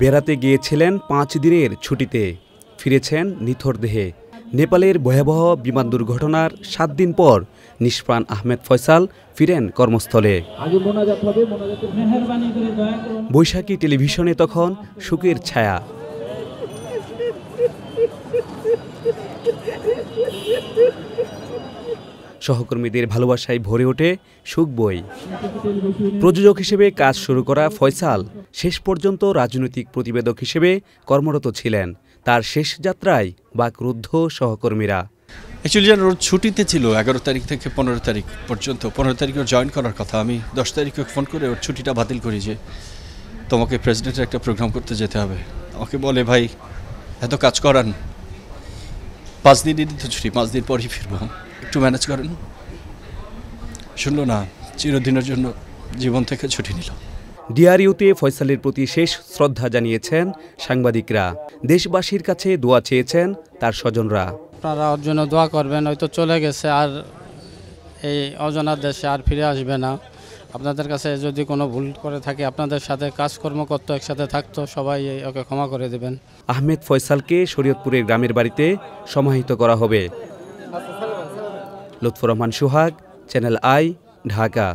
বেড়াতে গিয়েছিলেন 5 দিনের ছুটিতে, ফিরেছেন নিথর দেহে। নেপালের ভয়াবহ বিমান দুর্ঘটনার 7 দিন পর নিষ্প্রাণ আহমেদ ফয়সাল ফিরেন কর্মস্থলে। বৈশাখী টেলিভিশনে তখন শোকের ছায়া। সহকর্মীদের ভালোবাসায় ভরে ওঠে সুখ বই। প্রযোজক হিসেবে কাজ শুরু করা ফয়সাল শেষ পর্যন্ত রাজনৈতিক প্রতিবেদক হিসেবে কর্মরত ছিলেন। তার শেষ যাত্রায় বাকরুদ্ধ সহকর্মীরা। অ্যাকচুয়ালি যেন ওর ছুটিতে ছিল 11 তারিখ থেকে 15 তারিখ পর্যন্ত। 15 তারিখে জয়েন করার কথা। আমি 10 তারিখে ফোন করে ওর ছুটিটা বাতিল করি যে তোমাকে প্রেসিডেন্টের একটা প্রোগ্রাম করতে যেতে হবে। আমাকে বলে, ভাই এত কাজ করান, 5 দিনই তো ছুটি, 5 দিন পরই ফিরবো, একটু ম্যানেজ করেন। শুনলো না, চিরদিনের জন্য জীবন থেকে ছুটি নিল। ডিআরইউতে ফয়সালের প্রতি শেষ শ্রদ্ধা জানিয়েছেন সাংবাদিকরা। দেশবাসীর কাছে দোয়া চেয়েছেন তার স্বজনরা। আপনারা ওর জন্য দোয়া করবেন, হয়তো চলে গেছে, আর এই অজানা দেশে আর ফিরে আসবে না। আপনাদের কাছে যদি কোনো ভুল করে থাকে, আপনাদের সাথে কাজকর্ম করতো, একসাথে থাকতো, সবাই ওকে ক্ষমা করে দেবেন। আহমেদ ফয়সালকে শরীয়তপুরের গ্রামের বাড়িতে সমাহিত করা হবে। লুৎফর রহমান সোহাগ, চ্যানেল আই, ঢাকা।